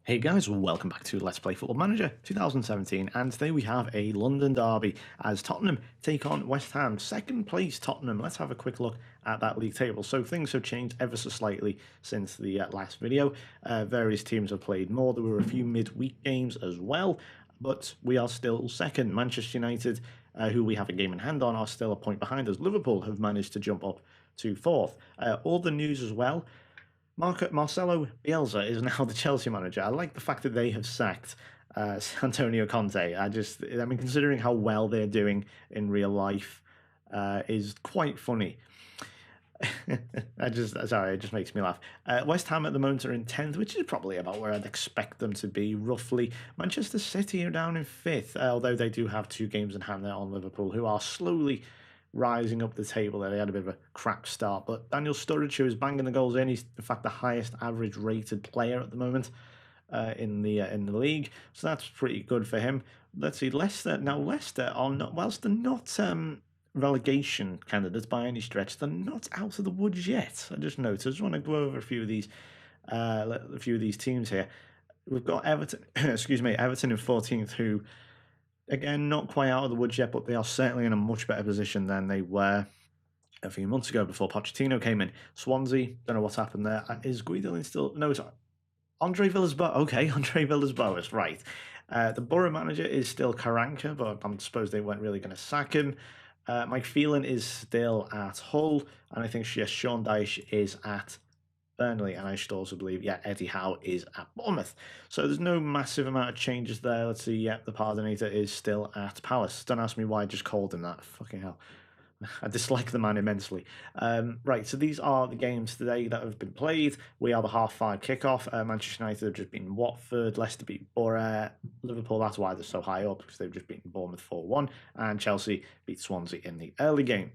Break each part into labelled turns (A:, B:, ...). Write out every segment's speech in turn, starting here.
A: Hey guys, welcome back to Let's Play Football Manager 2017, and today we have a London derby as Tottenham take on West Ham. Second place Tottenham. Let's have a quick look at that league table. So things have changed ever so slightly since the last video. Various teams have played more. There were a few midweek games as well, but we are still second. Manchester United, who we have a game in hand on, are still a point behind us. Liverpool have managed to jump up to fourth. All the news as well. Marcelo Bielsa is now the Chelsea manager. I like the fact that they have sacked Antonio Conte. I mean, considering how well they're doing in real life, is quite funny. Sorry, it just makes me laugh. West Ham at the moment are in 10th, which is probably about where I'd expect them to be, roughly. Manchester City are down in 5th, although they do have 2 games in hand there on Liverpool, who are slowly rising up the table there. They had a bit of a crap start, but Daniel Sturridge, who is banging the goals in, he's in fact the highest average rated player at the moment in the league, so that's pretty good for him. Let's see, Leicester. Now Leicester are not, whilst they're not relegation candidates by any stretch, they're not out of the woods yet. I just noticed. I just want to go over a few of these teams here. We've got Everton, excuse me, Everton in 14th, who, again, not quite out of the woods yet, but they are certainly in a much better position than they were a few months ago before Pochettino came in. Swansea, don't know what's happened there. Is Guidolin still? No, it's Andre Villas-Boas. Okay, Andre Villas-Boas, right. The Borough manager is still Karanka, but I suppose they weren't really going to sack him. Mike Phelan is still at Hull, and I think Sean Dyche is at Burnley, and I should also believe, Eddie Howe is at Bournemouth. So there's no massive amount of changes there. Let's see, the Pardinator is still at Palace. Don't ask me why I just called him that. Fucking hell. I dislike the man immensely. Right, so these are the games today that have been played. We are the 5:30 kickoff. Manchester United have just beaten Watford, Leicester beat Borough, Liverpool, that's why they're so high up, because they've just beaten Bournemouth 4-1, and Chelsea beat Swansea in the early game.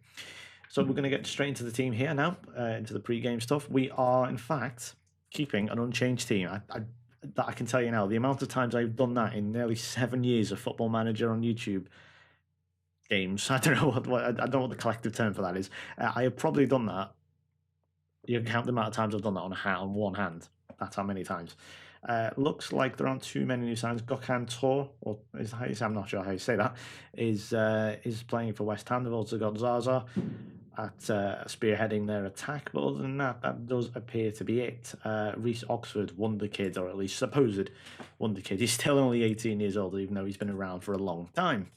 A: So we're going to get straight into the team here now, into the pre-game stuff. We are, in fact, keeping an unchanged team. I can tell you now, the amount of times I've done that in nearly 7 years of Football Manager on YouTube games, I don't know what the collective term for that is. I have probably done that. You can count the amount of times I've done that on one hand. That's how many times. Looks like there aren't too many new signs. Gökhan Tor, or I'm not sure how you say that, is playing for West Ham. They've also got Zaza at spearheading their attack, but other than that, that does appear to be it. Reece Oxford, wonder kid, or at least supposed wonder kid. He's still only 18 years old, even though he's been around for a long time.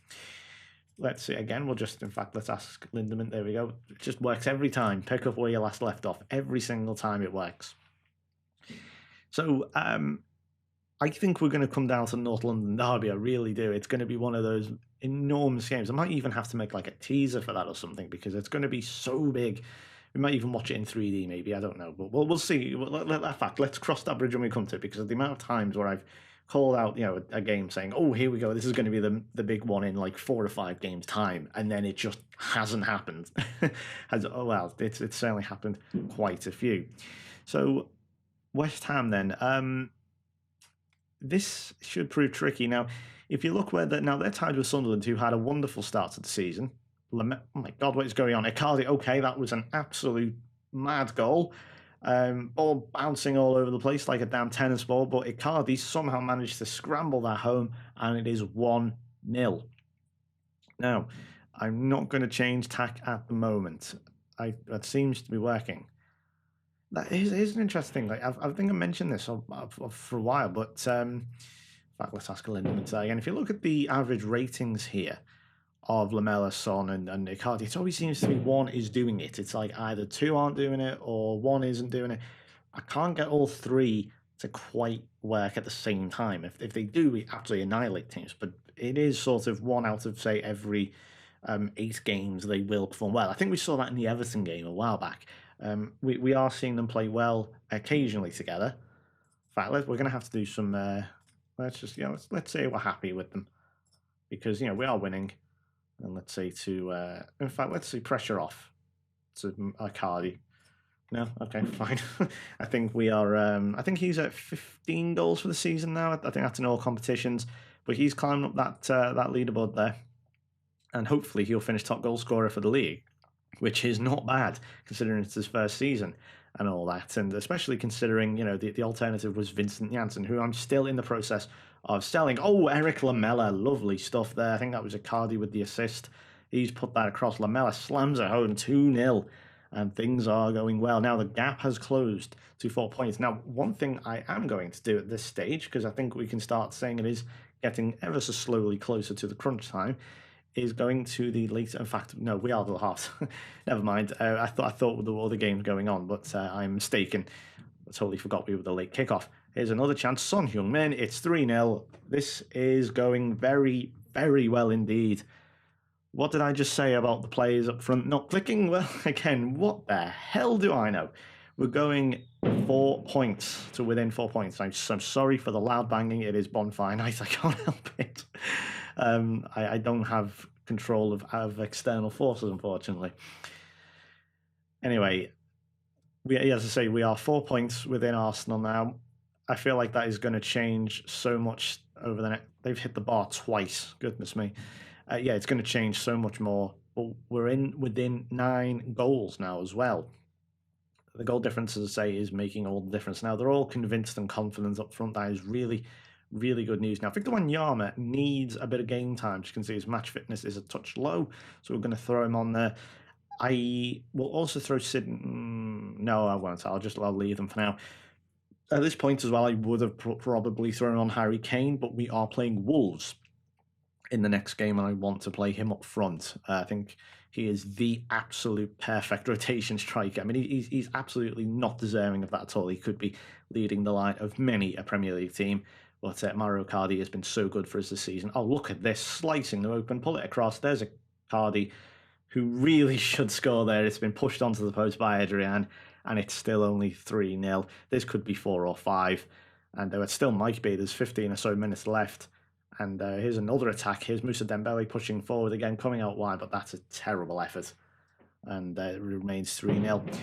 A: Let's see again. Let's ask Lindemann. There we go. It just works every time. Pick up where you last left off. Every single time it works. So I think we're going to come down to North London Derby. I really do. It's going to be one of those enormous games. I might even have to make like a teaser for that or something, because it's going to be so big. We might even watch it in 3D, maybe. I don't know, but we'll see. Let's cross that bridge when we come to it, because of the amount of times where I've called out, a game saying, "Oh, here we go. This is going to be the big one in like 4 or 5 games time," and then it just hasn't happened. It's certainly happened quite a few. So West Ham then. This should prove tricky. Now, if you look they're tied with Sunderland, who had a wonderful start to the season. Oh my God, what is going on? Icardi, okay, that was an absolute mad goal. Ball bouncing all over the place like a damn tennis ball, but Icardi somehow managed to scramble that home, and it is 1-0. Now, I'm not going to change tack at the moment. That seems to be working. That is an interesting thing. Like I think I mentioned this for a while, but in fact, let's ask Lindemann again. If you look at the average ratings here of Lamela, Son, and Icardi, it always seems to be one is doing it. It's like either 2 aren't doing it or 1 isn't doing it. I can't get all 3 to quite work at the same time. If they do, we absolutely annihilate teams. But it is sort of 1 out of, say, every 8 games they will perform well. I think we saw that in the Everton game a while back. We are seeing them play well occasionally together. In fact, we're going to have to do some. Let's say we're happy with them, because we are winning, and let's say let's see pressure off to Icardi. No, okay, fine. I think we are. I think he's at 15 goals for the season now. I think that's in all competitions, but he's climbing up that leaderboard there, and hopefully he'll finish top goal scorer for the league, which is not bad considering it's his first season. and all that. And especially considering, the alternative was Vincent Janssen, who I'm still in the process of selling. Oh, Eric Lamella, lovely stuff there. I think that was Icardi with the assist. He's put that across. Lamella slams it home 2-0, and things are going well. Now the gap has closed to 4 points. Now, one thing I am going to do at this stage, because I think we can start saying it is getting ever so slowly closer to the crunch time, is going to the late. In fact, no, we are the halves. Never mind. I thought there were other games going on, but I'm mistaken. I totally forgot we were the late kickoff. Here's another chance. Son Heung-min. It's 3-0. This is going very, very well indeed. What did I just say about the players up front not clicking? Well, again, what the hell do I know? We're going 4 points to within 4 points. I'm so sorry for the loud banging. It is bonfire night. I can't help it. I don't have control of external forces, unfortunately. Anyway, as I say, we are 4 points within Arsenal now. I feel like that is going to change so much over the next. They've hit the bar twice. Goodness me. It's going to change so much more. But we're within 9 goals now as well. The goal difference, as I say, is making all the difference. Now, they're all convinced and confident up front. That is really, really good news. Now, Victor Wanyama needs a bit of game time. As you can see, his match fitness is a touch low, so we're going to throw him on there. I will also throw Sid. No, I won't. I'll leave them for now. At this point as well, I would have probably thrown on Harry Kane, but we are playing Wolves in the next game, and I want to play him up front. I think he is the absolute perfect rotation striker. I mean, he's absolutely not deserving of that at all. He could be leading the line of many a Premier League team, but Mario Icardi has been so good for us this season. Oh, look at this, slicing them open, pull it across. There's Icardi, who really should score there. It's been pushed onto the post by Adrian, and it's still only 3-0. This could be 4 or 5, and it still might be. There's 15 or so minutes left. And here's another attack. Here's Moussa Dembele pushing forward again, coming out wide, but that's a terrible effort. And it remains 3-0.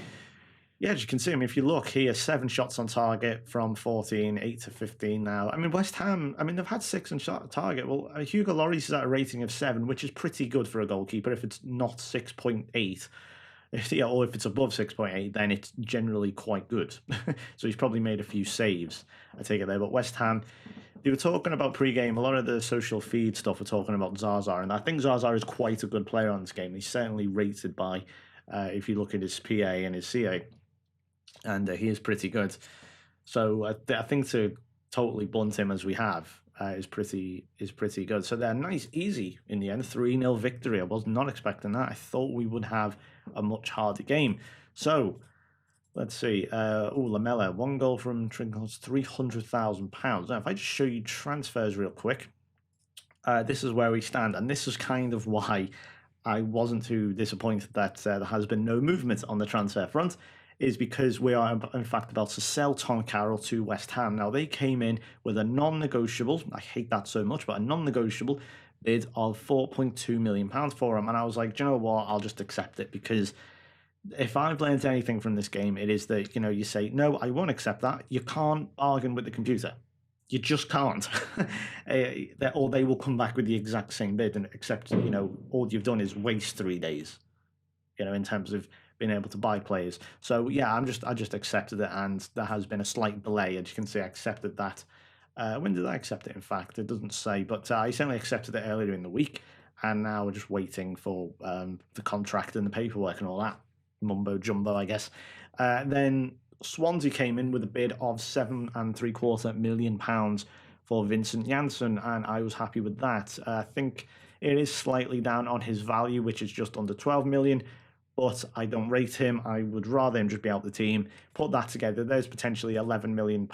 A: Yeah, as you can see, I mean, if you look here, 7 shots on target from 14, 8 to 15 now. I mean, West Ham, they've had 6 on shot target. Well, Hugo Lloris is at a rating of 7, which is pretty good for a goalkeeper. If it's not 6.8, or if it's above 6.8, then it's generally quite good. So he's probably made a few saves, I take it there. But West Ham, they were talking about pre-game. A lot of the social feed stuff were talking about Zaza, and I think Zaza is quite a good player on this game. He's certainly rated by, if you look at his PA and his CA, and he is pretty good. So I think to totally blunt him as we have is pretty good. So they're nice, easy in the end. 3-0 victory. I was not expecting that. I thought we would have a much harder game. So let's see. Lamella, 1 goal from Trinkles, £300,000. Now, if I just show you transfers real quick, this is where we stand, and this is kind of why I wasn't too disappointed that there has been no movement on the transfer front, is because we are, in fact, about to sell Tom Carroll to West Ham. Now, they came in with a non-negotiable, I hate that so much, but a non-negotiable bid of £4.2 million for him, and I was like, do you know what, I'll just accept it, because if I've learned anything from this game, it is that, you say, no, I won't accept that. You can't bargain with the computer. You just can't. Or they will come back with the exact same bid, and except, all you've done is waste 3 days, in terms of being able to buy players. So, yeah, I just accepted it, and there has been a slight delay. As you can see, I accepted that. When did I accept it, in fact? It doesn't say, but I certainly accepted it earlier in the week, and now we're just waiting for the contract and the paperwork and all that mumbo jumbo, I guess. Then Swansea came in with a bid of £7.75 million for Vincent Janssen, and I was happy with that. I think it is slightly down on his value, which is just under 12 million, but I don't rate him. I would rather him just be out the team. Put that together, there's potentially £11 million.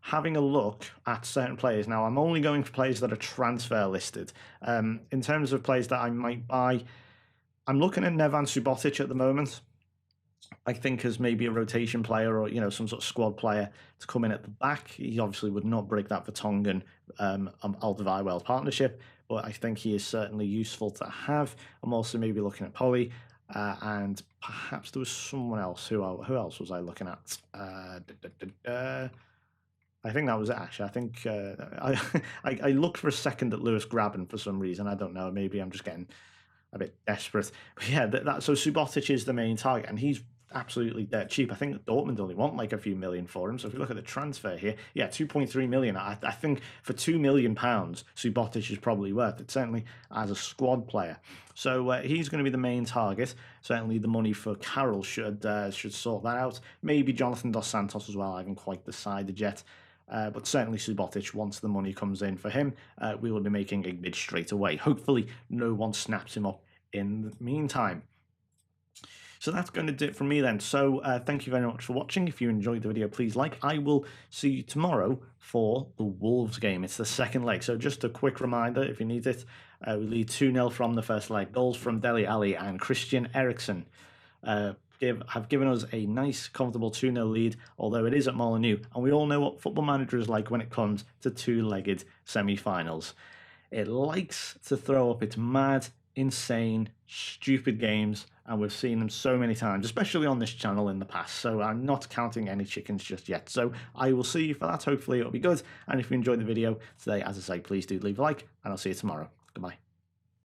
A: Having a look at certain players. Now, I'm only going for players that are transfer listed. In terms of players that I might buy, I'm looking at Nevan Subotic at the moment. I think as maybe a rotation player or, some sort of squad player to come in at the back. He obviously would not break that Vertonghen Alderweireld partnership, but I think he is certainly useful to have. I'm also maybe looking at Polly, and perhaps there was someone else. Who else was I looking at? I think that was it, actually. I think I looked for a second at Lewis Graben for some reason. I don't know. Maybe I'm just getting a bit desperate. But yeah, so Subotic is the main target, and he's absolutely dirt cheap. I think Dortmund only want like a few million for him. So if we look at the transfer here, yeah, 2.3 million. I think for £2 million, Subotic is probably worth it, certainly as a squad player. So he's going to be the main target. Certainly the money for Carroll should sort that out. Maybe Jonathan Dos Santos as well. I haven't quite decided yet. But certainly Subotic, once the money comes in for him, we will be making a bid straight away. Hopefully no one snaps him up in the meantime. So that's going to do it from me then. So thank you very much for watching. If you enjoyed the video, please like. I will see you tomorrow for the Wolves game. It's the second leg. So just a quick reminder, if you need it, we lead 2-0 from the first leg. Goals from Dele Alli and Christian Eriksen have given us a nice, comfortable 2-0 lead, although it is at Molineux. And we all know what Football Manager is like when it comes to two-legged semi-finals. It likes to throw up its mad, insane, stupid games, and we've seen them so many times, especially on this channel in the past. So I'm not counting any chickens just yet. So I will see you for that. Hopefully it'll be good. And if you enjoyed the video today, as I say, please do leave a like, and I'll see you tomorrow. Goodbye.